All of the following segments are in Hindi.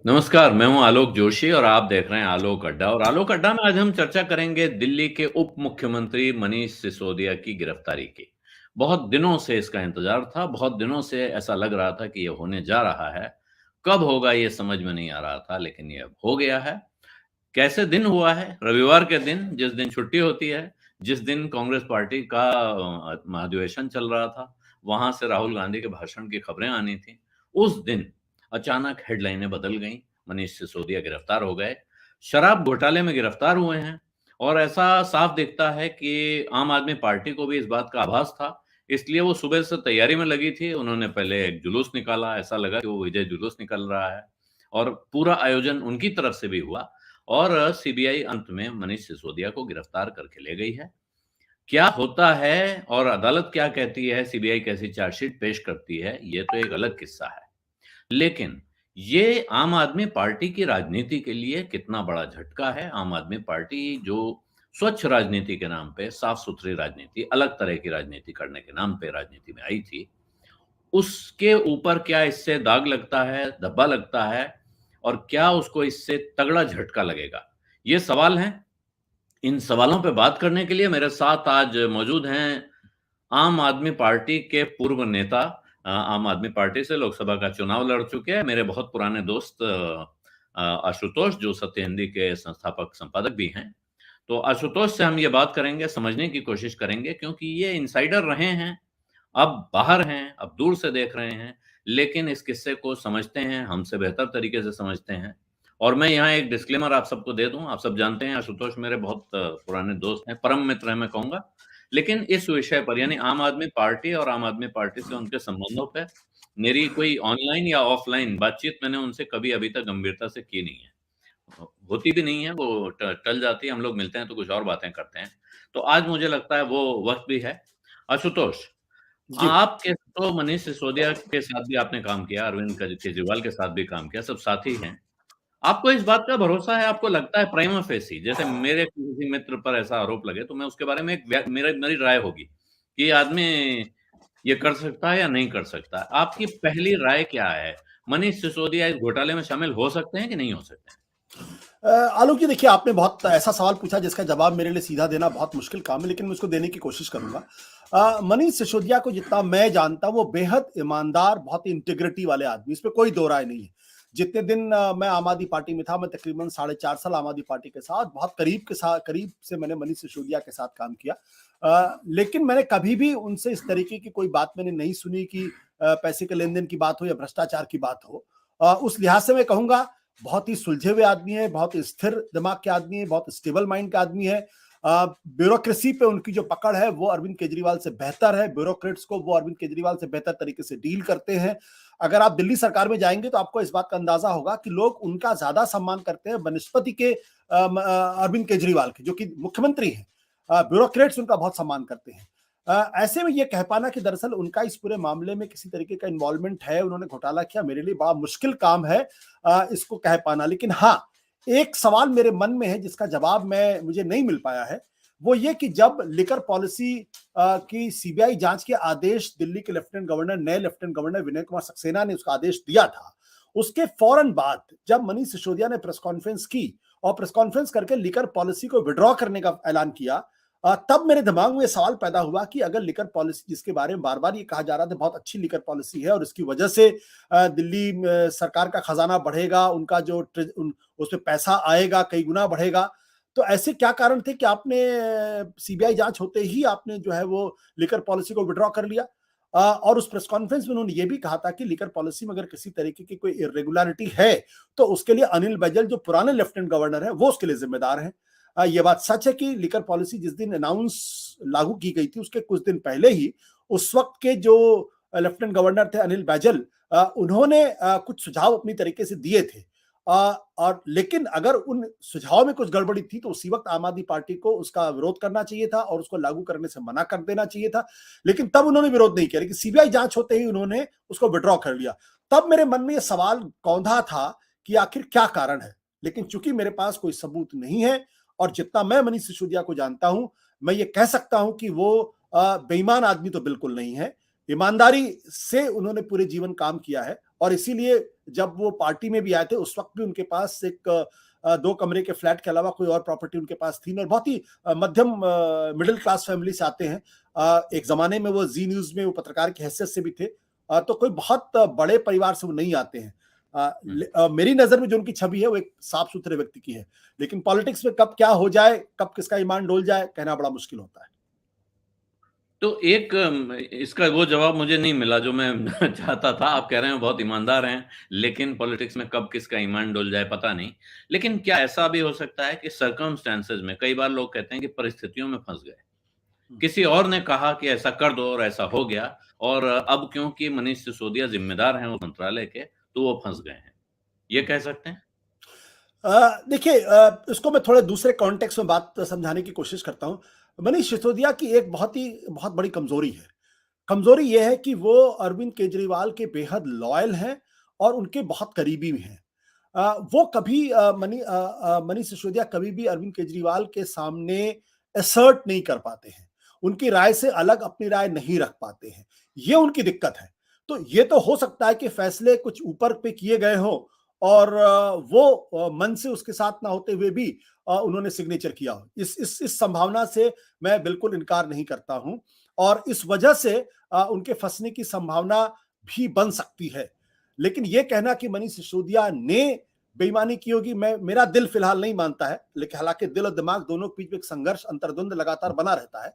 नमस्कार, मैं हूँ आलोक जोशी और आप देख रहे हैं आलोक अड्डा और आलोक अड्डा में आज हम चर्चा करेंगे दिल्ली के उप मुख्यमंत्री मनीष सिसोदिया की गिरफ्तारी की। बहुत दिनों से इसका इंतज़ार था, बहुत दिनों से ऐसा लग रहा था कि ये होने जा रहा है। कब होगा ये समझ में नहीं आ रहा था, लेकिन ये अब हो गया है। कैसे दिन हुआ है? रविवार के दिन, जिस दिन छुट्टी होती है, जिस दिन कांग्रेस पार्टी का महाधिवेशन चल रहा था, वहाँ से राहुल गांधी के भाषण की खबरें आनी थी। उस दिन अचानक हेडलाइनें बदल गईं, मनीष सिसोदिया गिरफ्तार हो गए। शराब घोटाले में गिरफ्तार हुए हैं और ऐसा साफ दिखता है कि आम आदमी पार्टी को भी इस बात का आभास था, इसलिए वो सुबह से तैयारी में लगी थी। उन्होंने पहले एक जुलूस निकाला, ऐसा लगा कि वो विजय जुलूस निकल रहा है और पूरा आयोजन उनकी तरफ से भी हुआ और सीबीआई अंत में मनीष सिसोदिया को गिरफ्तार करके ले गई है। क्या होता है और अदालत क्या कहती है, सीबीआई कैसी चार्जशीट पेश करती है, ये तो एक अलग किस्सा है। लेकिन ये आम आदमी पार्टी की राजनीति के लिए कितना बड़ा झटका है। आम आदमी पार्टी जो स्वच्छ राजनीति के नाम पे, साफ-सुथरी राजनीति, अलग तरह की राजनीति करने के नाम पे राजनीति में आई थी, उसके ऊपर क्या इससे दाग लगता है, धब्बा लगता है और क्या उसको इससे तगड़ा झटका लगेगा? ये सवाल हैं। इन सवालों पे बात करने के लिए मेरे साथ आज मौजूद हैं आम आदमी पार्टी के पूर्व नेता, आम आदमी पार्टी से लोकसभा का चुनाव लड़ चुके हैं, मेरे बहुत पुराने दोस्त आशुतोष, जो सत्य हिंदी के संस्थापक संपादक भी हैं। तो आशुतोष से हम ये बात करेंगे, समझने की कोशिश करेंगे क्योंकि ये इनसाइडर रहे हैं, अब बाहर हैं, अब दूर से देख रहे हैं, लेकिन इस किस्से को समझते हैं, हमसे बेहतर तरीके से समझते हैं। और मैं यहाँ एक डिस्क्लेमर आप सबको दे दूँ, आप सब जानते हैं आशुतोष मेरे बहुत पुराने दोस्त हैं, परम मित्र हैं मैं कहूँगा। लेकिन इस विषय पर यानी आम आदमी पार्टी और आम आदमी पार्टी से उनके संबंधों पे मेरी कोई ऑनलाइन या ऑफलाइन बातचीत मैंने उनसे कभी अभी तक गंभीरता से की नहीं है। होती भी नहीं है, वो टल जाती है, हम लोग मिलते हैं तो कुछ और बातें करते हैं। तो आज मुझे लगता है वो वक़्त भी है। आशुतोष, जी। आपके तो मनीष सिसोदिया के साथ भी आपने काम किया, अरविंद केजरीवाल के साथ भी काम किया, सब साथी हैं। आपको इस बात का भरोसा है, आपको लगता है प्राइमा फेसी जैसे मेरे किसी मित्र पर ऐसा आरोप लगे तो मैं उसके बारे में एक मेरी राय होगी, कि ये आदमी ये कर सकता है या नहीं कर सकता है। आपकी पहली राय क्या है? मनीष सिसोदिया इस घोटाले में शामिल हो सकते हैं कि नहीं हो सकते हैं? आलोक जी, देखिए, आपने बहुत ऐसा सवाल पूछा जिसका जवाब मेरे लिए सीधा देना बहुत मुश्किल काम है, लेकिन मैं उसको देने की कोशिश करूंगा। मनीष सिसोदिया को जितना मैं जानता हूं, वो बेहद ईमानदार, बहुत इंटीग्रिटी वाले आदमी, इसमें कोई दो राय नहीं है। जितने दिन मैं आम आदमी पार्टी में था, मैं तकरीबन 4.5 साल आम आदमी पार्टी के साथ बहुत करीब से मैंने मनीष सिसोदिया के साथ काम किया। लेकिन मैंने कभी भी उनसे इस तरीके की कोई बात मैंने नहीं सुनी कि पैसे के लेन देन की बात हो या भ्रष्टाचार की बात हो। उस लिहाज से मैं कहूंगा, बहुत ही सुलझे हुए आदमी है, बहुत स्थिर दिमाग के आदमी है, बहुत स्टेबल माइंड का आदमी है। ब्यूरोक्रेसी पे उनकी जो पकड़ है वो अरविंद केजरीवाल से बेहतर है। ब्यूरोक्रेट्स को वो अरविंद केजरीवाल से बेहतर तरीके से डील करते हैं। अगर आप दिल्ली सरकार में जाएंगे तो आपको इस बात का अंदाजा होगा कि लोग उनका ज्यादा सम्मान करते हैं बनस्पति के अरविंद केजरीवाल के, जो कि मुख्यमंत्री हैं। ब्यूरोक्रेट्स उनका बहुत सम्मान करते हैं। ऐसे में ये कह पाना कि दरअसल उनका इस पूरे मामले में किसी तरीके का इन्वॉल्वमेंट है, उन्होंने घोटाला किया, मेरे लिए बड़ा मुश्किल काम है इसको कह पाना। लेकिन हाँ, एक सवाल मेरे मन में है जिसका जवाब मुझे नहीं मिल पाया है। वो ये कि जब लिकर पॉलिसी की सीबीआई जांच के आदेश दिल्ली के नए लेफ्टिनेंट गवर्नर विनय कुमार सक्सेना ने उसका आदेश दिया था, उसके फौरन बाद जब मनीष सिसोदिया ने प्रेस कॉन्फ्रेंस की और प्रेस कॉन्फ्रेंस करके लिकर पॉलिसी को विड्रॉ करने का ऐलान किया, तब मेरे दिमाग में ये सवाल पैदा हुआ कि अगर लिकर पॉलिसी, जिसके बारे में बार बार ये कहा जा रहा था बहुत अच्छी लिकर पॉलिसी है और इसकी वजह से दिल्ली सरकार का खजाना बढ़ेगा, उनका जो उसमें पैसा आएगा कई गुना बढ़ेगा, तो ऐसे क्या कारण थे कि आपने सीबीआई जांच होते ही आपने जो है वो लिकर पॉलिसी को विड्रॉ कर लिया? और उस प्रेस कॉन्फ्रेंस में उन्होंने ये भी कहा था कि लिकर पॉलिसी में अगर किसी तरीके की कोई इरेगुलरिटी है तो उसके लिए अनिल बैजल, जो पुराने लेफ्टिनेंट गवर्नर है, वो उसके लिए जिम्मेदार है। ये बात सच है कि लिकर पॉलिसी जिस दिन लागू की गई थी उसके कुछ दिन पहले ही उस वक्त के जो लेफ्टिनेंट गवर्नर थे अनिल बैजल, उन्होंने कुछ सुझाव अपनी तरीके से दिए थे। और लेकिन अगर उन सुझाव में कुछ गड़बड़ी थी तो उसी वक्त आम आदमी पार्टी को उसका विरोध करना चाहिए था और उसको लागू करने से मना कर देना चाहिए था। लेकिन तब उन्होंने विरोध नहीं किया, लेकिन सीबीआई जांच होते ही उन्होंने उसको विड्रॉ कर लिया। तब मेरे मन में यह सवाल कौंधा था कि आखिर क्या कारण है। लेकिन चूंकि मेरे पास कोई सबूत नहीं है और जितना मैं मनीष सिसोदिया को जानता हूं, मैं ये कह सकता हूं कि वो बेईमान आदमी तो बिल्कुल नहीं है। ईमानदारी से उन्होंने पूरे जीवन काम किया है और इसीलिए जब वो पार्टी में भी आए थे उस वक्त भी उनके पास एक 2 कमरे के फ्लैट के अलावा कोई और प्रॉपर्टी उनके पास थी नहीं और बहुत ही मध्यम मिडिल क्लास फैमिली से आते हैं। एक ज़माने में वो ज़ी न्यूज़ में वो पत्रकार की हैसियत से भी थे। तो कोई बहुत बड़े परिवार से वो नहीं आते हैं। मेरी नज़र में जो उनकी छवि है वो एक साफ-सुथरे व्यक्ति की है। लेकिन पॉलिटिक्स में कब क्या हो जाए, कब किसका ईमान डोल जाए, कहना बड़ा मुश्किल होता है। तो एक इसका वो जवाब मुझे नहीं मिला जो मैं चाहता था। आप कह रहे हैं बहुत ईमानदार हैं, लेकिन पॉलिटिक्स में कब किसका ईमान डुल जाए पता नहीं। लेकिन क्या ऐसा भी हो सकता है कि सर्कमस्टेंसेस में कई बार लोग कहते हैं कि परिस्थितियों में फँस गए। किसी और ने कहा कि ऐसा कर दो और ऐसा हो गया और अब क्योंकि मनीष सिसोदिया ज़िम्मेदार हैं उस मंत्रालय के, तो वो फँस गए हैं। ये कह सकते हैं? देखिए इसको मैं थोड़े दूसरे कॉन्टेक्स्ट में बात समझाने की कोशिश करता हूँ। मनीष सिसोदिया की एक बहुत बड़ी कमज़ोरी है। कमज़ोरी ये है कि वो अरविंद केजरीवाल के बेहद लॉयल हैं और उनके बहुत करीबी भी हैं। वो कभी मनीष सिसोदिया कभी भी अरविंद केजरीवाल के सामने असर्ट नहीं कर पाते हैं। उनकी राय से अलग अपनी राय नहीं रख पाते हैं। ये उनकी दिक्कत है। तो ये तो हो सकता है कि फैसले कुछ ऊपर पे किए गए हों और वो मन से उसके साथ ना होते हुए भी उन्होंने सिग्नेचर किया हो। इस संभावना से मैं बिल्कुल इनकार नहीं करता हूँ और इस वजह से उनके फँसने की संभावना भी बन सकती है। लेकिन ये कहना कि मनीष सिसोदिया ने बेईमानी की होगी मेरा दिल फिलहाल नहीं मानता है। लेकिन हालाँकि दिल और दिमाग दोनों के बीच में एक संघर्ष, अंतर्द्वंद लगातार बना रहता है।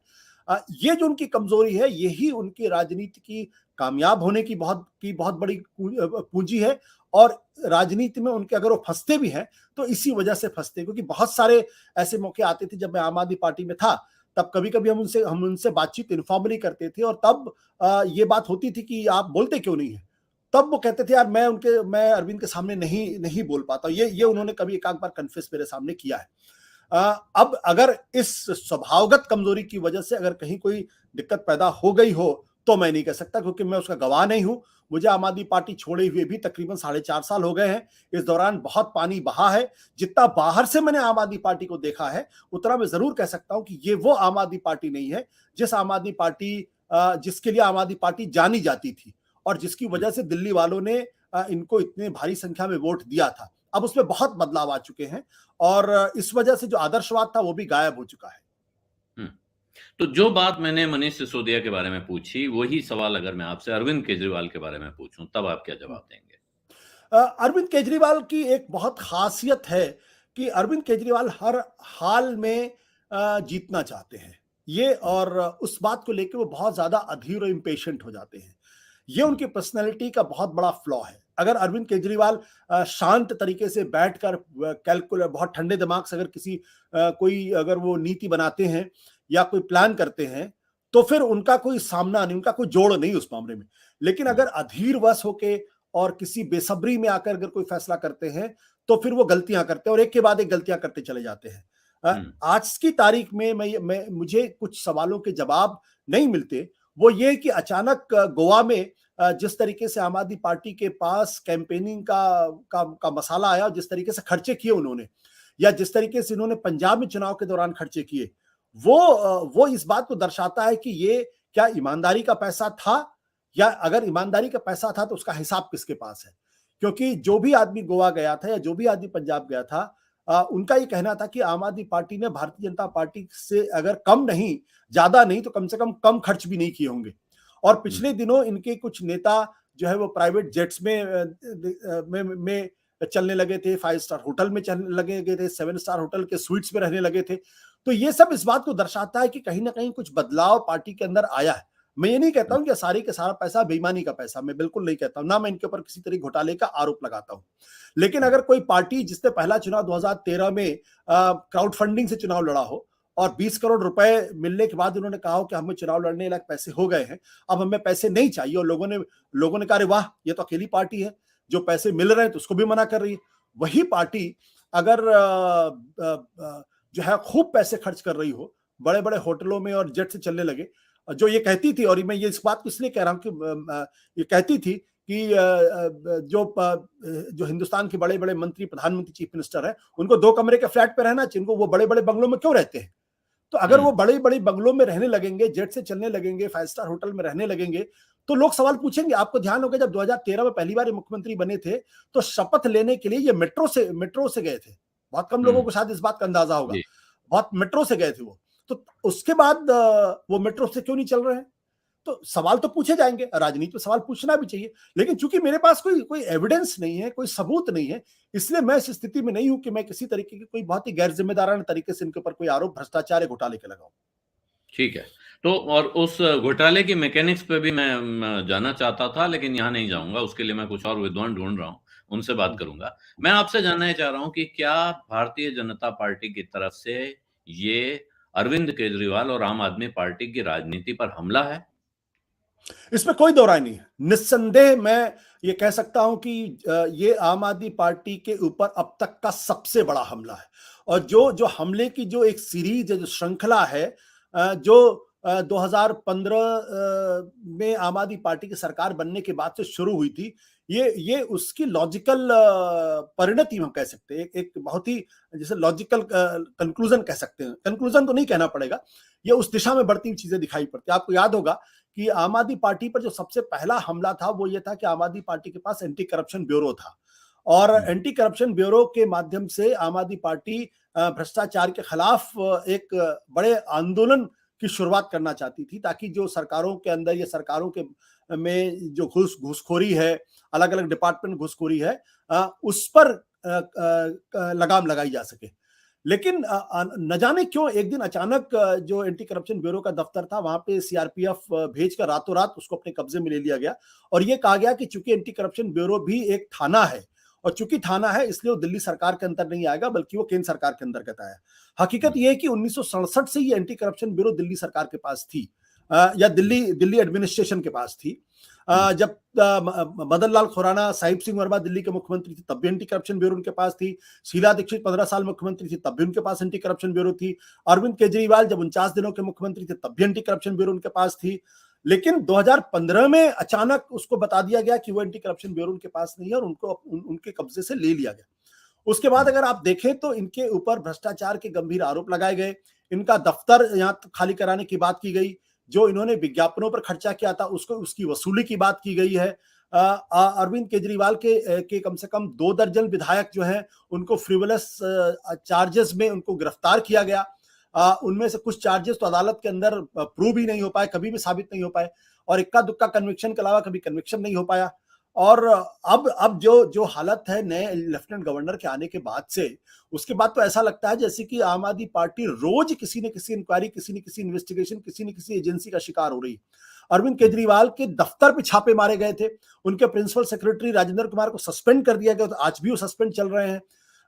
ये जो उनकी कमज़ोरी है, यही उनकी राजनीति की कामयाब होने की बहुत बड़ी पूंजी है और राजनीति में उनके अगर वो फँसते भी हैं, तो इसी वजह से फँसते हैं क्योंकि बहुत सारे ऐसे मौके आते थे जब मैं आम आदमी पार्टी में था, तब कभी-कभी हम उनसे बातचीत इन्फॉर्मली करते थे और तब ये बात होती थी कि आप बोलते क्यों नहीं हैं? तब वो कहते थे यार मैं अरविंद के सामने नहीं बोल पाता। ये उन्होंने कभी एक आध बार कन्फेस मेरे सामने किया है। अब अगर इस स्वभावगत कमजोरी की वजह से अगर कहीं कोई दिक्कत पैदा हो गई हो तो मैं नहीं कह सकता क्योंकि मैं उसका गवाह नहीं हूं। मुझे आम आदमी पार्टी छोड़े हुए भी तकरीबन 4.5 साल हो गए हैं। इस दौरान बहुत पानी बहा है। जितना बाहर से मैंने आम आदमी पार्टी को देखा है उतना मैं जरूर कह सकता हूं कि ये वो आम आदमी पार्टी नहीं है जिस आम आदमी पार्टी जिसके लिए आम आदमी पार्टी जानी जाती थी और जिसकी वजह से दिल्ली वालों ने इनको इतने भारी संख्या में वोट दिया था। अब उसमें बहुत बदलाव आ चुके हैं और इस वजह से जो आदर्शवाद था वो भी गायब हो चुका है। तो जो बात मैंने मनीष सिसोदिया के बारे में पूछी, वही सवाल अगर मैं आपसे अरविंद केजरीवाल के बारे में पूछूं, तब आप क्या जवाब देंगे? अरविंद केजरीवाल की एक बहुत खासियत है कि अरविंद केजरीवाल हर हाल में जीतना चाहते हैं। ये और उस बात को लेकर वो बहुत ज्यादा अधीर और इम्पेशेंट हो जाते हैं। ये उनकी पर्सनैलिटी का बहुत बड़ा फ्लॉ है। अगर अरविंद केजरीवाल शांत तरीके से बैठकर कैलकुलेट बहुत ठंडे दिमाग से अगर कोई अगर वो नीति बनाते हैं या कोई प्लान करते हैं तो फिर उनका कोई सामना नहीं, उनका कोई जोड़ नहीं उस मामले में। लेकिन अगर अधीरवश होके और किसी बेसब्री में आकर अगर कोई फैसला करते हैं तो फिर वो गलतियां करते हैं और एक के बाद एक गलतियां करते चले जाते हैं। आज की तारीख में मुझे कुछ सवालों के जवाब नहीं मिलते। वो ये कि अचानक गोवा में जिस तरीके से आम आदमी पार्टी के पास कैंपेनिंग का मसाला आया, जिस तरीके से खर्चे किए उन्होंने या जिस तरीके से इन्होंने पंजाब में चुनाव के दौरान खर्चे किए, वो इस बात को दर्शाता है कि ये क्या ईमानदारी का पैसा था या अगर ईमानदारी का पैसा था तो उसका हिसाब किसके पास है। क्योंकि जो भी आदमी गोवा गया था या जो भी आदमी पंजाब गया था, उनका ये कहना था कि आम आदमी पार्टी ने भारतीय जनता पार्टी से अगर कम नहीं, ज्यादा नहीं तो कम से कम खर्च भी नहीं किए होंगे। और पिछले दिनों इनके कुछ नेता जो है वो प्राइवेट जेट्स में चलने लगे थे, 5 स्टार होटल में चलने लगे थे, 7 स्टार होटल के स्वीट्स में रहने लगे थे। तो ये सब इस बात को दर्शाता है कि कहीं ना कहीं कुछ बदलाव पार्टी के अंदर आया है। मैं ये नहीं कहता हूं कि सारी का सारा पैसा बेईमानी का पैसा, मैं बिल्कुल नहीं कहता हूं, ना मैं इनके ऊपर किसी तरह घोटाले का आरोप लगाता हूं। लेकिन अगर कोई पार्टी जिसने पहला चुनाव 2013 में क्राउड फंडिंग से चुनाव लड़ा हो और 20 करोड़ रुपए मिलने के बाद उन्होंने कहा हो कि हमें चुनाव लड़ने लायक पैसे हो गए हैं, अब हमें पैसे नहीं चाहिए, और लोगों ने कहा वाह ये तो अकेली पार्टी है जो पैसे मिल रहे हैं तो उसको भी मना कर रही है। वही पार्टी अगर जो है खूब पैसे खर्च कर रही हो, बड़े बड़े होटलों में और जेट से चलने लगे, जो ये कहती थी, और मैं ये इस बात को इसलिए कह रहा हूं कि ये कहती थी कि जो हिंदुस्तान के बड़े बड़े मंत्री, प्रधानमंत्री, चीफ मिनिस्टर है, उनको 2 कमरे के फ्लैट पे रहना चाहिए, उनको वो बड़े बड़े बंगलों में क्यों रहते हैं। तो अगर वो बड़े बड़े बंगलों में रहने लगेंगे, जेट से चलने लगेंगे, 5 स्टार होटल में रहने लगेंगे, तो लोग सवाल पूछेंगे। आपको ध्यान होगा जब 2013 में पहली बार ये मुख्यमंत्री बने थे, तो शपथ लेने के लिए ये मेट्रो से गए थे। बहुत कम लोगों को शायद इस बात का अंदाजा होगा। जी। बहुत मेट्रो से गए थे वो। तो उसके बाद वो मेट्रो से क्यों नहीं चल रहे हैं? तो सवाल तो पूछे जाएंगे, राजनीति में सवाल पूछना भी चाहिए, लेकिन चूंकि मेरे पास कोई कोई एविडेंस नहीं है, कोई सबूत नहीं है, इसलिए मैं इस स्थिति में नहीं हूं कि मैं किसी तरीके की कोई बहुत ही गैर जिम्मेदाराना तरीके से इनके ऊपर कोई आरोप भ्रष्टाचार या घोटाले के लगाऊं। ठीक है। तो और उस घोटाले की मैकेनिक्स पे भी मैं जानना चाहता था, लेकिन यहाँ नहीं जाऊँगा, उसके लिए मैं कुछ और विद्वान ढूँढ रहा हूँ, उनसे बात करूँगा। मैं आपसे जानना ये चाह रहा हूँ कि क्या भारतीय जनता पार्टी की तरफ से ये अरविंद केजरीवाल और आम आदमी पार्टी की राजनीति पर हमला है? इसमें कोई दो राय नहीं है। निस्संदेह मैं ये कह सकता हूं कि ये आम आदमी पार्टी के ऊपर अब तक का सबसे बड़ा हमला है। और जो जो हमले की जो एक सीरीज है, जो श्रृंखला है, जो 2015 में आम आदमी पार्टी की सरकार बनने के बाद से शुरू हुई थी, ये उसकी लॉजिकल परिणति हम कह सकते हैं। एक बहुत ही जैसे लॉजिकल कंक्लूजन कह सकते हैं। कंक्लूजन तो नहीं कहना पड़ेगा, ये उस दिशा में बढ़ती हुई चीजें दिखाई पड़ती है। आपको याद होगा कि आम आदमी पार्टी पर जो सबसे पहला हमला था वो ये था कि आम आदमी पार्टी के पास एंटी करप्शन ब्यूरो था, और हुँ, एंटी करप्शन ब्यूरो के माध्यम से आम आदमी पार्टी भ्रष्टाचार के खिलाफ एक बड़े आंदोलन की शुरुआत करना चाहती थी, ताकि जो सरकारों के अंदर या सरकारों के में जो घूसखोरी है, अलग अलग डिपार्टमेंट घूसखोरी है, उस पर लगाम लगाई जा सके। लेकिन न जाने क्यों एक दिन अचानक जो एंटी करप्शन ब्यूरो का दफ्तर था वहां पे सीआरपीएफ भेजकर रातों रात उसको अपने कब्जे में ले लिया गया, और ये कहा गया कि चूंकि एंटी करप्शन ब्यूरो भी एक थाना है, और चूंकि थाना है इसलिए वो दिल्ली सरकार के अंदर नहीं आएगा, बल्कि वो केंद्र सरकार के अंतर्गत आया। हकीकत हुँ, यह है कि 1967 से ये एंटी करप्शन ब्यूरो दिल्ली सरकार के पास थी, या हुँ, दिल्ली दिल्ली एडमिनिस्ट्रेशन के पास थी। हुँ, जब मदन लाल खुराना, साहिब सिंह वर्मा दिल्ली के मुख्यमंत्री थे, तब भी एंटी करप्शन ब्यूरो उनके पास थी। शीला दीक्षित 15 साल मुख्यमंत्री थी, तब भी उनके पास एंटी करप्शन ब्यूरो थी। अरविंद केजरीवाल जब 49 दिनों के मुख्यमंत्री थे, तब भी एंटी करप्शन ब्यूरो उनके पास थी। लेकिन 2015 में अचानक उसको बता दिया गया कि वो एंटी करप्शन ब्यूरो उनके पास नहीं है, और उनके कब्जे से ले लिया गया। उसके बाद हुँ, अगर आप देखें तो इनके ऊपर भ्रष्टाचार के गंभीर आरोप लगाए गए। इनका दफ्तर यहां खाली कराने की बात की गई। जो इन्होंने विज्ञापनों पर खर्चा किया था उसको उसकी वसूली की बात की गई है। अरविंद केजरीवाल के कम से कम 2 दर्जन विधायक जो हैं उनको फ्रिवलस चार्जेस में उनको गिरफ्तार किया गया। उनमें से कुछ चार्जेस तो अदालत के अंदर प्रूव ही नहीं हो पाए, कभी भी साबित नहीं हो पाए, और इक्का दुक्का कन्विक्शन के अलावा कभी कन्विक्शन नहीं हो पाया। और अब जो जो हालत है नए लेफ्टिनेंट गवर्नर के आने के बाद से, उसके बाद तो ऐसा लगता है जैसे कि आम आदमी पार्टी रोज किसी न किसी इंक्वायरी, किसी न किसी इन्वेस्टिगेशन, किसी न किसी एजेंसी का शिकार हो रही है। अरविंद हुँ, केजरीवाल के दफ्तर पे छापे मारे गए थे, उनके प्रिंसिपल सेक्रेटरी राजेंद्र कुमार को सस्पेंड कर दिया गया, तो आज भी वो सस्पेंड चल रहे हैं।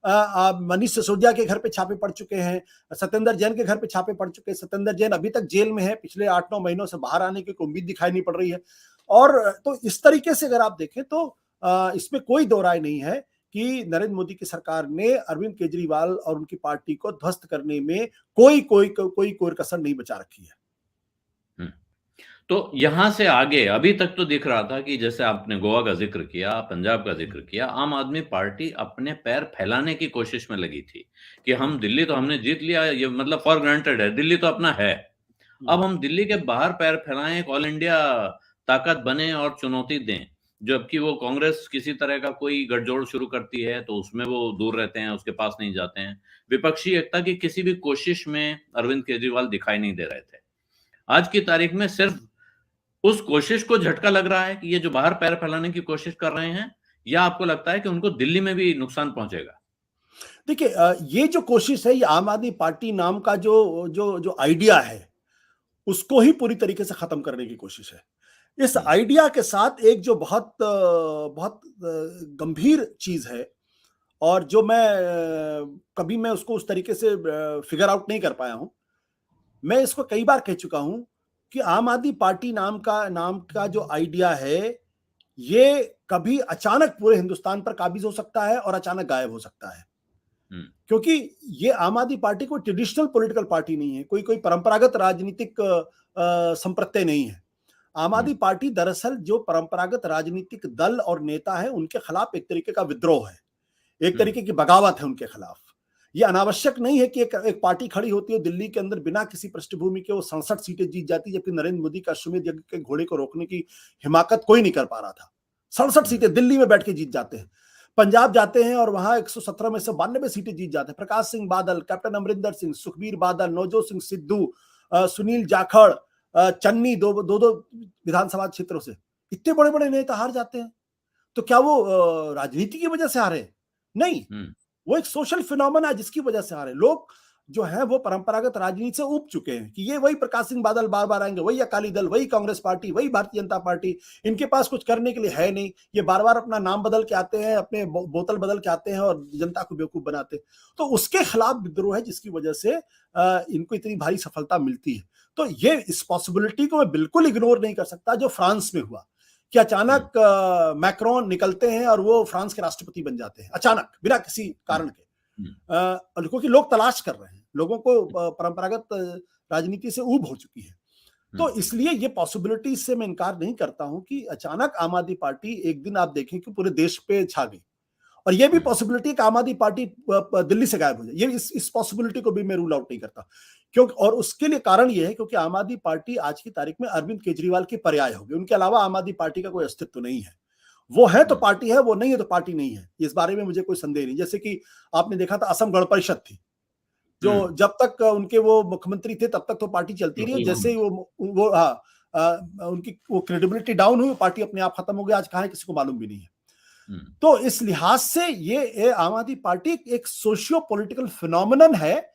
मनीष सिसोदिया के घर पे छापे पड़ चुके हैं, सत्येंद्र जैन के घर पे छापे पड़ चुके हैं। सत्येंद्र जैन अभी तक जेल में है, पिछले 8-9 महीनों से बाहर आने की कोई उम्मीद दिखाई नहीं पड़ रही है। और तो इस तरीके से अगर आप देखें तो इसमें कोई दो राय नहीं है कि नरेंद्र मोदी की सरकार ने अरविंद केजरीवाल और उनकी पार्टी को ध्वस्त करने में कोई कसर नहीं बचा रखी है। हुँ। तो यहाँ से आगे अभी तक तो दिख रहा था कि जैसे आपने गोवा का ज़िक्र किया, पंजाब का ज़िक्र किया, आम आदमी पार्टी अपने पैर फैलाने की कोशिश में लगी थी, कि हम दिल्ली तो हमने जीत लिया, ये मतलब फॉर ग्रांटेड है, दिल्ली तो अपना है। अब हम दिल्ली के बाहर पैर फैलाएँ, एक ऑल इंडिया ताकत बने और चुनौती दें। जबकि वो कांग्रेस किसी तरह का कोई गठजोड़ शुरू करती है, तो उसमें वो दूर रहते हैं, उसके पास नहीं जाते हैं। विपक्षी एकता की किसी भी कोशिश में अरविंद केजरीवाल दिखाई नहीं दे रहे थे। आज की तारीख में सिर्फ उस कोशिश को झटका लग रहा है कि ये जो बाहर पैर फैलाने की कोशिश कर रहे हैं, या आपको लगता है कि उनको दिल्ली में भी नुकसान पहुँचेगा? देखिए, ये जो कोशिश है, ये आम आदमी पार्टी नाम का जो जो जो आइडिया है, उसको ही पूरी तरीके से खत्म करने की कोशिश है। इस हुँ, आइडिया के साथ एक जो बहुत गंभीर चीज है, और जो कभी मैं उसको उस तरीके से फिगर आउट नहीं कर पाया हूं। मैं इसको कई बार कह चुका हूं कि आम आदमी पार्टी नाम का जो आइडिया है, ये कभी अचानक पूरे हिंदुस्तान पर काबिज हो सकता है और अचानक गायब हो सकता है। हुँ, क्योंकि ये आम आदमी पार्टी कोई ट्रेडिशनल पॉलिटिकल पार्टी नहीं है, कोई कोई परंपरागत राजनीतिक संप्रत्यय नहीं है। आम हुँ, आदमी पार्टी दरअसल जो परंपरागत राजनीतिक दल और नेता है उनके खिलाफ एक तरीके का विद्रोह है, एक हुँ, तरीके की बगावत है उनके खिलाफ। ये अनावश्यक नहीं है कि एक पार्टी खड़ी होती है दिल्ली के अंदर बिना किसी पृष्ठभूमि के, वो 67 सीटें जीत जाती, जबकि नरेंद्र मोदी का अश्वमेध यज्ञ के घोड़े को रोकने की हिमाकत कोई नहीं कर पा रहा था। 67 सीटें दिल्ली में बैठ के जीत जाते हैं। पंजाब जाते हैं और वहां 117 में से 92 सीटें जीत जाते हैं। प्रकाश सिंह बादल, कैप्टन अमरिंदर सिंह, सुखबीर बादल, नवजोत सिंह सिद्धू, सुनील जाखड़, चन्नी, दो दो विधानसभा क्षेत्रों से इतने बड़े बड़े नेता हार जाते हैं। तो क्या वो राजनीति की वजह से हारे? नहीं, वो एक सोशल फिनोमेना है जिसकी वजह से हारे। लोग जो है वो परंपरागत राजनीति से ऊब चुके हैं कि ये वही प्रकाश सिंह बादल बार बार आएंगे, वही अकाली दल, वही कांग्रेस पार्टी, वही भारतीय जनता पार्टी, इनके पास कुछ करने के लिए है नहीं, ये बार बार अपना नाम बदल के आते हैं, अपने बोतल बदल के आते हैं और जनता को बेवकूफ बनाते हैं। तो उसके खिलाफ विद्रोह है जिसकी वजह से इनको इतनी भारी सफलता मिलती है। तो ये इस पॉसिबिलिटी को मैं बिल्कुल इग्नोर नहीं कर सकता जो फ्रांस में हुआ कि अचानक मैक्रोन निकलते हैं और वो फ्रांस के राष्ट्रपति बन जाते हैं अचानक, बिना किसी कारण के, क्योंकि लोग तलाश कर रहे हैं, लोगों को परंपरागत राजनीति से ऊब हो चुकी है। तो इसलिए ये पॉसिबिलिटी से मैं इनकार नहीं करता हूं कि अचानक आम आदमी पार्टी एक दिन आप देखें कि पूरे देश पे छा गई। और ये भी पॉसिबिलिटी कि आम आदमी पार्टी दिल्ली से गायब हो जाए, ये इस पॉसिबिलिटी को भी मैं रूल आउट नहीं करता। क्योंकि और उसके लिए कारण ये है क्योंकि आम आदमी पार्टी आज की तारीख में अरविंद केजरीवाल की पर्याय हो गई। उनके अलावा आम आदमी पार्टी का कोई अस्तित्व नहीं है। वो है तो पार्टी है, वो नहीं है तो पार्टी नहीं है, इस बारे में मुझे कोई संदेह नहीं। जैसे कि आपने देखा था असम गण परिषद थी, जो जब तक उनके वो मुख्यमंत्री थे तब तक तो पार्टी चलती रही, जैसे ही वो उनकी वो क्रेडिबिलिटी डाउन हुई, पार्टी अपने आप खत्म हो गई। आज कहाँ है किसी को मालूम भी नहीं है। तो इस लिहाज से ये आम आदमी पार्टी एक सोशियो पॉलिटिकल फिनोमिनन है,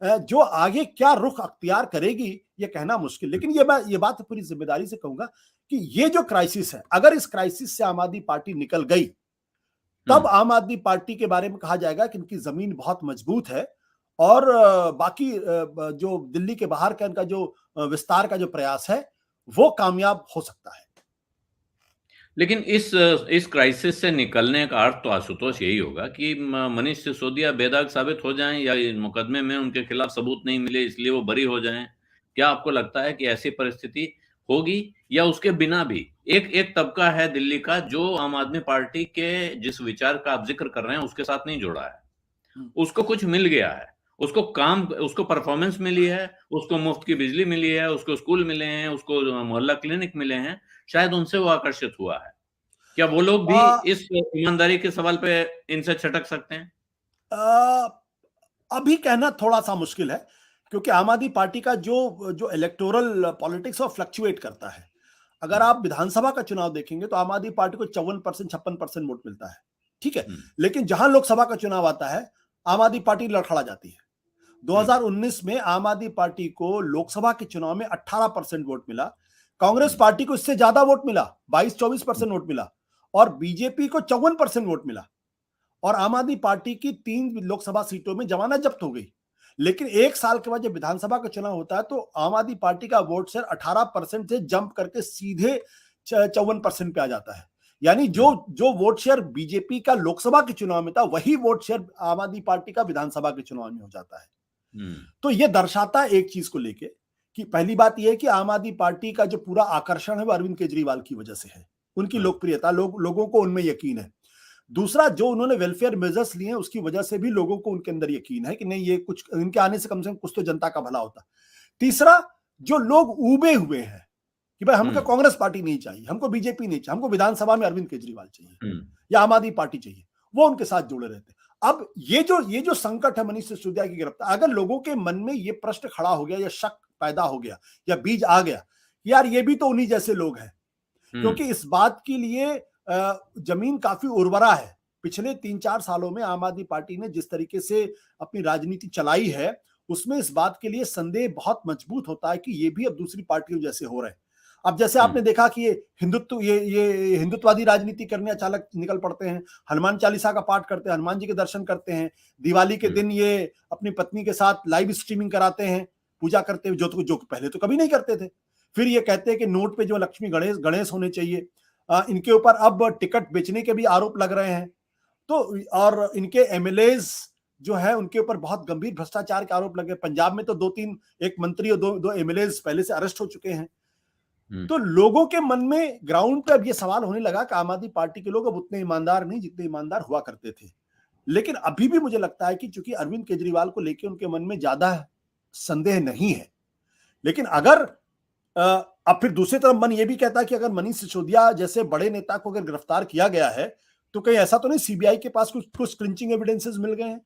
जो आगे क्या रुख अख्तियार करेगी ये कहना मुश्किल। लेकिन ये बात पूरी जिम्मेदारी से कहूंगा कि ये जो क्राइसिस है, अगर इस क्राइसिस से आम आदमी पार्टी निकल गई तब आम आदमी पार्टी के बारे में कहा जाएगा कि इनकी जमीन बहुत मजबूत है और बाकी जो दिल्ली के बाहर का इनका जो विस्तार का जो प्रयास है वो कामयाब हो सकता है। लेकिन इस क्राइसिस से निकलने का अर्थ तो आशुतोष यही होगा कि मनीष सिसोदिया बेदाग साबित हो जाएं या इस मुकदमे में उनके खिलाफ सबूत नहीं मिले इसलिए वो बरी हो जाएं। क्या आपको लगता है कि ऐसी परिस्थिति होगी या उसके बिना भी एक तबका है दिल्ली का जो आम आदमी पार्टी के जिस विचार का आप जिक्र कर रहे हैं उसके साथ नहीं जुड़ा है, उसको कुछ मिल गया है, उसको परफॉर्मेंस मिली है, उसको मुफ्त की बिजली मिली है, उसको स्कूल मिले हैं, उसको मोहल्ला क्लिनिक मिले हैं, शायद उनसे वो आकर्षित हुआ है। क्या वो लोग भी इस ईमानदारी के सवाल पे इनसे छटक सकते हैं? अभी कहना थोड़ा सा मुश्किल है क्योंकि आम आदमी पार्टी का जो इलेक्टोरल पॉलिटिक्स वो फ्लक्चुएट करता है। अगर आप विधानसभा का चुनाव देखेंगे तो आम आदमी पार्टी को 54% 56% वोट मिलता है, ठीक है। लेकिन जहां लोकसभा का चुनाव आता है आम आदमी पार्टी लड़खड़ा जाती है। 2019 में आम आदमी पार्टी को लोकसभा के चुनाव में 18% वोट मिला, कांग्रेस पार्टी को इससे ज्यादा वोट मिला, 22-24% वोट मिला, और बीजेपी को 54% वोट मिला, और आम आदमी पार्टी की 3 लोकसभा सीटों में जमानत जब्त हो गई। लेकिन एक साल के बाद जब विधानसभा का चुनाव होता है तो आम आदमी पार्टी का वोट शेयर 18% से जंप करके सीधे 54% पे आ जाता है। यानी जो वोट शेयर बीजेपी का लोकसभा के चुनाव में था वही वोट शेयर आम आदमी पार्टी का विधानसभा के चुनाव में हो जाता है। तो यह दर्शाता है एक चीज को लेके कि पहली बात यह है कि आम आदमी पार्टी का जो पूरा आकर्षण है वो अरविंद केजरीवाल की वजह से है, उनकी लोकप्रियता, लोगों को उनमें यकीन है। दूसरा, जो उन्होंने वेलफेयर मेजर्स लिए हैं उसकी वजह से भी लोगों को उनके अंदर यकीन है कि नहीं, ये कुछ इनके आने से कम कुछ तो जनता का भला होता। तीसरा, जो लोग उबे हुए हैं कि भाई हमको कांग्रेस पार्टी नहीं चाहिए, हमको बीजेपी नहीं चाहिए, हमको विधानसभा में अरविंद केजरीवाल चाहिए या आम आदमी पार्टी चाहिए, वो उनके साथ जुड़े रहते हैं। अब ये जो संकट है मनीष सिसोदिया की गिरफ्तार, अगर लोगों के मन में ये प्रश्न खड़ा हो गया या शक पैदा हो गया या बीज आ गया, यार ये भी तो उन्हीं जैसे लोग हैं, क्योंकि इस बात के लिए जमीन काफी उर्वरा है। पिछले 3-4 सालों में आम आदमी पार्टी ने जिस तरीके से अपनी राजनीति चलाई है उसमें इस बात के लिए संदेह बहुत मजबूत होता है कि ये भी अब दूसरी पार्टियों जैसे हो रहे हैं। अब जैसे आपने देखा कि ये हिंदुत्ववादी राजनीति करने अचानक निकल पड़ते हैं, हनुमान चालीसा का पाठ करते हैं, हनुमान जी के दर्शन करते हैं, दिवाली के दिन ये अपनी पत्नी के साथ लाइव स्ट्रीमिंग कराते हैं, पूजा करते हैं, जो पहले तो कभी नहीं करते थे। फिर ये कहते हैं कि नोट पे जो लक्ष्मी गणेश होने चाहिए। इनके ऊपर अब टिकट बेचने के भी आरोप लग रहे हैं। तो और इनके एमएलएज जो है उनके ऊपर बहुत गंभीर भ्रष्टाचार के आरोप लगे। पंजाब में तो 2-3, एक मंत्री और दो एमएलएज पहले से अरेस्ट हो चुके हैं। तो लोगों के मन में ग्राउंड पे अब ये सवाल होने लगा कि आम आदमी पार्टी के लोग अब उतने ईमानदार नहीं जितने ईमानदार हुआ करते थे। लेकिन अभी भी मुझे लगता है कि चूंकि अरविंद केजरीवाल को लेकर उनके मन में ज्यादा संदेह नहीं है, लेकिन अगर अब फिर दूसरी तरफ मन ये भी कहता है कि अगर मनीष सिसोदिया जैसे बड़े नेता को अगर गिरफ्तार किया गया है, तो कहीं ऐसा तो नहीं सीबीआई के पास कुछ कुछ क्लिंचिंग एविडेंसेस मिल गए हैं?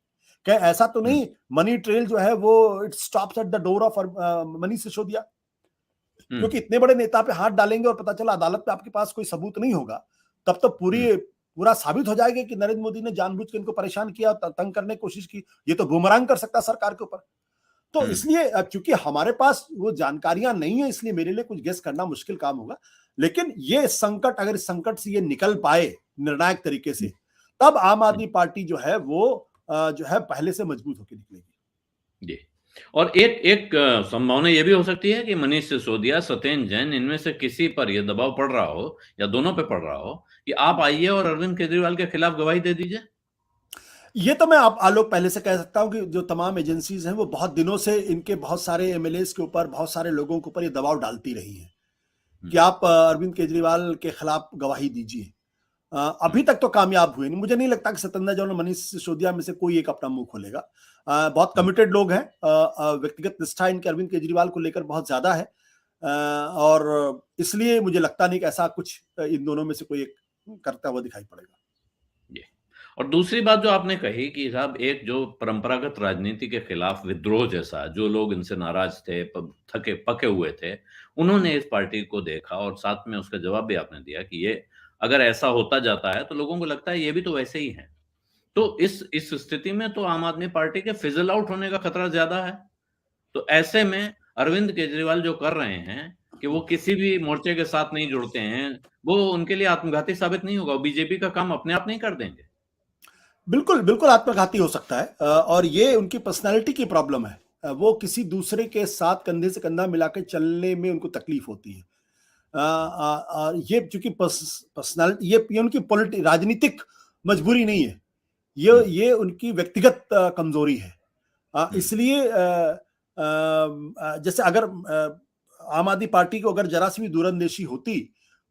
कहीं ऐसा तो नहीं मनी ट्रेल जो है वो it stops at the door of Manish Sisodia? क्योंकि इतने बड़े नेता पे हाथ डालेंगे और पता चला अदालत में आपके पास कोई सबूत नहीं होगा, तब तो पूरा साबित हो जाएगा कि नरेंद्र मोदी ने जानबूझ के इनको परेशान किया, तंग करने की कोशिश की। ये तो बूमरांग कर सकता है सरकार के ऊपर। तो इसलिए चूंकि हमारे पास वो जानकारियां नहीं है, इसलिए मेरे लिए कुछ गेस करना मुश्किल काम होगा। लेकिन ये संकट, अगर इस संकट से ये निकल पाए निर्णायक तरीके से, तब आम आदमी पार्टी जो है वो जो है पहले से मजबूत होकर निकलेगी। जी। और एक संभावना ये भी हो सकती है कि मनीष सिसोदिया, सत्येंद्र जैन, इनमें से किसी पर यह दबाव पड़ रहा हो या दोनों पे पड़ रहा हो कि आप आइए और अरविंद केजरीवाल के खिलाफ गवाही दे दीजिए। ये तो मैं आप आलोक पहले से कह सकता हूं कि जो तमाम एजेंसीज हैं वो बहुत दिनों से इनके बहुत सारे एमएलएस के ऊपर, बहुत सारे लोगों के ऊपर ये दबाव डालती रही है कि आप अरविंद केजरीवाल के खिलाफ गवाही दीजिए। अभी तक तो कामयाब हुए नहीं। मुझे नहीं लगता कि सत्येंद्र जैन और मनीष सिसोदिया में से कोई एक अपना मुंह खोलेगा। बहुत कमिटेड लोग हैं, व्यक्तिगत निष्ठा इनके अरविंद केजरीवाल को लेकर बहुत ज्यादा है, और इसलिए मुझे लगता नहीं कि ऐसा कुछ इन दोनों में से कोई एक करता हुआ दिखाई पड़ेगा। और दूसरी बात जो आपने कही कि साहब एक जो परंपरागत राजनीति के खिलाफ विद्रोह जैसा, जो लोग इनसे नाराज थे, थके पके हुए थे, उन्होंने इस पार्टी को देखा और साथ में उसका जवाब भी आपने दिया कि ये अगर ऐसा होता जाता है तो लोगों को लगता है ये भी तो वैसे ही है। तो इस स्थिति में तो आम आदमी पार्टी के फिजल आउट होने का खतरा ज्यादा है। तो ऐसे में अरविंद केजरीवाल जो कर रहे हैं कि वो किसी भी मोर्चे के साथ नहीं जुड़ते हैं, वो उनके लिए आत्मघाती साबित नहीं होगा। बीजेपी का काम अपने आप नहीं कर देंगे। बिल्कुल बिल्कुल आत्मघाती हो सकता है, और ये उनकी पर्सनालिटी की प्रॉब्लम है। वो किसी दूसरे के साथ कंधे से कंधा मिलाकर चलने में उनको तकलीफ होती है। ये चूंकि पर्सनालिटी, ये उनकी राजनीतिक मजबूरी नहीं है, ये उनकी व्यक्तिगत कमजोरी है। इसलिए जैसे अगर आम आदमी पार्टी को अगर जरा सी भी दूरंदेशी होती,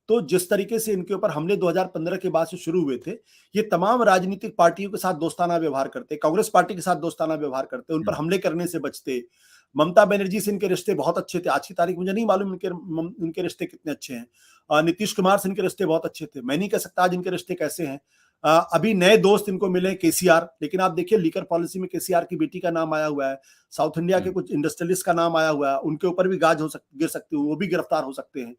तो जिस तरीके से इनके ऊपर हमले 2015 के बाद से शुरू हुए थे, ये तमाम राजनीतिक पार्टियों के साथ दोस्ताना व्यवहार करते, कांग्रेस पार्टी के साथ दोस्ताना व्यवहार करते, उन पर हमले करने से बचते। ममता बनर्जी से इनके रिश्ते बहुत अच्छे थे। आज की तारीख मुझे नहीं मालूम इनके रिश्ते कितने अच्छे हैं। नीतीश कुमार से इनके रिश्ते बहुत अच्छे थे। मैं नहीं कह सकता आज इनके रिश्ते कैसे हैं। अभी नए दोस्त इनको मिले केसीआर, लेकिन आप देखिए लीकर पॉलिसी में केसीआर की बेटी का नाम आया हुआ है, साउथ इंडिया के कुछ इंडस्ट्रियलिस्ट का नाम आया हुआ है, उनके ऊपर भी गाज गिर सकती है, वो भी गिरफ्तार हो सकते हैं।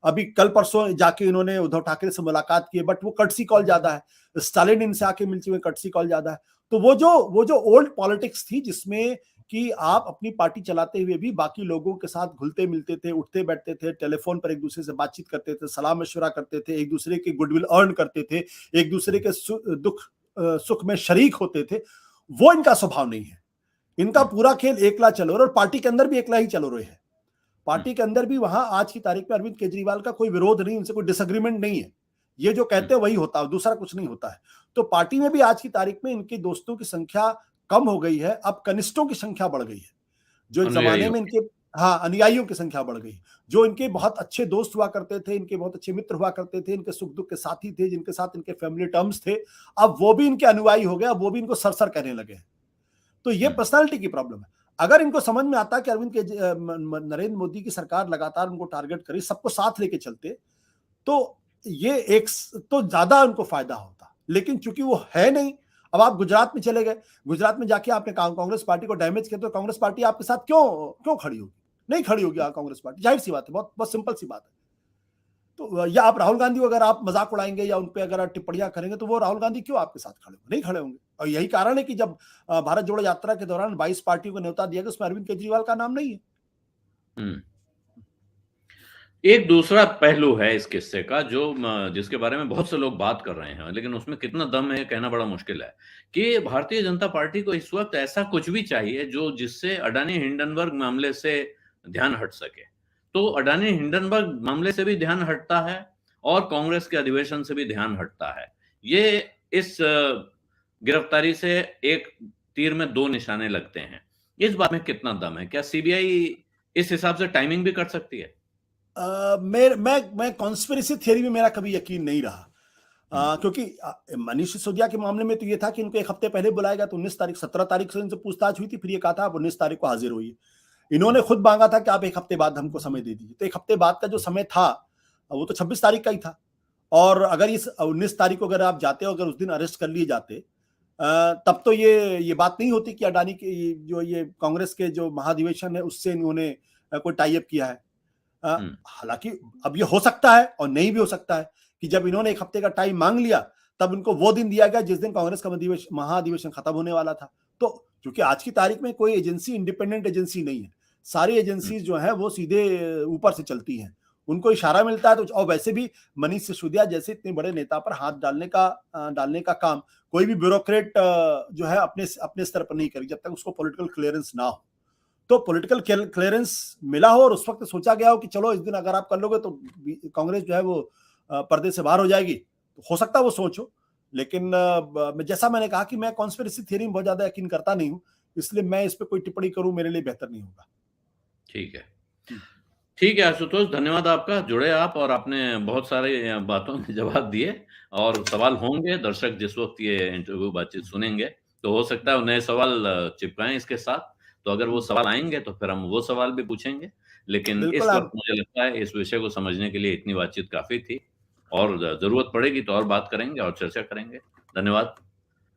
अभी कल परसों जाके इन्होंने उद्धव ठाकरे से मुलाकात की है, बट वो कर्टसी कॉल ज्यादा है। स्टालिन इनसे आके मिलते हुए कर्टसी कॉल ज्यादा है। तो वो जो ओल्ड पॉलिटिक्स थी, जिसमें कि आप अपनी पार्टी चलाते हुए भी बाकी लोगों के साथ घुलते मिलते थे, उठते बैठते थे, टेलीफोन पर एक दूसरे से बातचीत करते थे, सलाह मशवरा करते थे, एक दूसरे की गुडविल अर्न करते थे, एक दूसरे के दुख सुख में शरीक होते थे, वो इनका स्वभाव नहीं है। इनका पूरा खेल एकला चलो, और पार्टी के अंदर भी एकला ही चलो रहे हैं। पार्टी के अंदर भी वहां आज की तारीख में अरविंद केजरीवाल का कोई विरोध नहीं, उनसे कोई डिसएग्रीमेंट नहीं है। ये जो कहते हैं वही होता है, दूसरा कुछ नहीं होता है। तो पार्टी में भी आज की तारीख में इनके दोस्तों की संख्या कम हो गई है, अब कनिष्ठों की संख्या बढ़ गई है। जो एक जमाने में इनके अनुयायियों की संख्या बढ़ गई। जो इनके बहुत अच्छे दोस्त हुआ करते थे, इनके बहुत अच्छे मित्र हुआ करते थे, इनके सुख दुख के साथी थे, जिनके साथ इनके फैमिली टर्म्स थे, अब वो भी इनके अनुयायी हो गए, अब वो भी इनको सरसर कहने लगे हैं। तो ये पर्सनालिटी की प्रॉब्लम है। अगर इनको समझ में आता है कि नरेंद्र मोदी की सरकार लगातार उनको टारगेट करे, सबको साथ लेके चलते, तो ये एक तो ज्यादा उनको फायदा होता। लेकिन चूंकि वो है नहीं, अब आप गुजरात में चले गए, गुजरात में जाके आपने कांग्रेस पार्टी को डैमेज किया, तो कांग्रेस पार्टी आपके साथ क्यों खड़ी होगी? नहीं खड़ी होगी कांग्रेस पार्टी, जाहिर सी बात है, बहुत बहुत सिंपल सी बात है। तो या आप राहुल गांधी अगर आप मजाक उड़ाएंगे या उन पे अगर टिप्पणियां करेंगे, तो वो राहुल गांधी क्यों आपके साथ खड़े होंगे? नहीं खड़े होंगे। और यही कारण है कि जब भारत जोड़ो यात्रा के दौरान 22 पार्टियों को न्योता दिया गया, उसमें अरविंद केजरीवाल का नाम नहीं है। एक दूसरा पहलू है इस किस्से का, जो जिसके बारे में बहुत से लोग बात कर रहे हैं, लेकिन उसमें कितना दम है कहना बड़ा मुश्किल है, कि भारतीय जनता पार्टी को इस वक्त ऐसा कुछ भी चाहिए जो जिससे अडानी हिंडनबर्ग मामले से ध्यान हट सके। तो अडानी हिंडनबर्ग मामले से भी ध्यान हटता है और कांग्रेस के अधिवेशन से भी ध्यान हटता है। ये इस गिरफ्तारी से एक तीर में दो निशाने लगते हैं। इस बात में कितना दम है? क्या सीबीआई इस हिसाब से टाइमिंग भी कर सकती है? मैं कॉन्स्पिरेसी थियरी में मेरा कभी यकीन नहीं रहा। हुँ, क्योंकि मनीष सिसोदिया के मामले में तो ये था कि इनको 1 हफ्ते पहले बुलाया गया, तो 19 तारीख 17 तारीख से इनसे पूछताछ हुई थी, फिर ये कहा था आप 19 तारीख को हाज़िर होइए। हुँ, इन्होंने खुद माँगा था कि आप 1 हफ्ते बाद हमको समय दे दीजिए। तो 1 हफ्ते बाद का जो हुँ, समय था, वो तो 26 तारीख का ही था। और अगर इस 19 तारीख को अगर आप जाते हो, अगर उस दिन अरेस्ट कर लिए जाते, तब तो ये बात नहीं होती कि अडानी के जो ये कांग्रेस के जो महाधिवेशन है, उससे इन्होंने कोई टाई अप किया है। हुँ, हालाँकि अब ये हो सकता है और नहीं भी हो सकता है कि जब इन्होंने 1 हफ्ते का टाइम माँग लिया, तब इनको वो दिन दिया गया जिस दिन कांग्रेस का महाधिवेशन खत्म होने वाला था। तो क्योंकि आज की तारीख में कोई एजेंसी इंडिपेंडेंट एजेंसी नहीं है। सारी हुँ, एजेंसीज़ जो हैं वो सीधे ऊपर से चलती हैं। उनको इशारा मिलता है तो और वैसे भी मनीष सिसोदिया जैसे इतने बड़े नेता पर हाथ डालने का काम कोई भी ब्यूरोक्रेट जो है अपने स्तर पर नहीं करेगी जब तक उसको पॉलिटिकल क्लीयरेंस ना हो। तो पॉलिटिकल क्लीयरेंस मिला हो और उस वक्त सोचा गया हो कि चलो इस दिन अगर आप कर लोगे तो कांग्रेस जो है वो पर्दे से बाहर हो जाएगी, तो हो सकता है वो सोच हो। लेकिन जैसा मैंने कहा कि मैं कॉन्स्पिरेसी थियरी में बहुत ज्यादा यकीन करता नहीं हूँ, इसलिए मैं इस पर कोई टिप्पणी करूं मेरे लिए बेहतर नहीं होगा। ठीक है। जी। ठीक है आशुतोष, धन्यवाद आपका, जुड़े आप और आपने बहुत सारे बातों के जवाब दिए और सवाल होंगे, दर्शक जिस वक़्त ये इंटरव्यू बातचीत सुनेंगे, तो हो सकता है वो नए सवाल चिपकाएँ इसके साथ, तो अगर वो सवाल आएँगे तो फिर हम वो सवाल भी पूछेंगे। लेकिन बिल्कुल इस आप। वक़्त मुझे लगता है इस विषय को समझने के लिए इतनी बातचीत काफ़ी थी और ज़रूरत पड़ेगी तो और बात करेंगे और चर्चा करेंगे। धन्यवाद।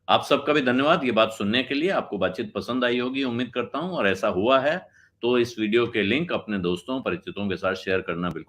आप सबका भी धन्यवाद ये बात सुनने के लिए। आपको बातचीत पसंद आई होगी उम्मीद करता हूँ और ऐसा हुआ है, तो इस वीडियो के लिंक अपने दोस्तों, परिचितों के साथ शेयर करना बिल्कुल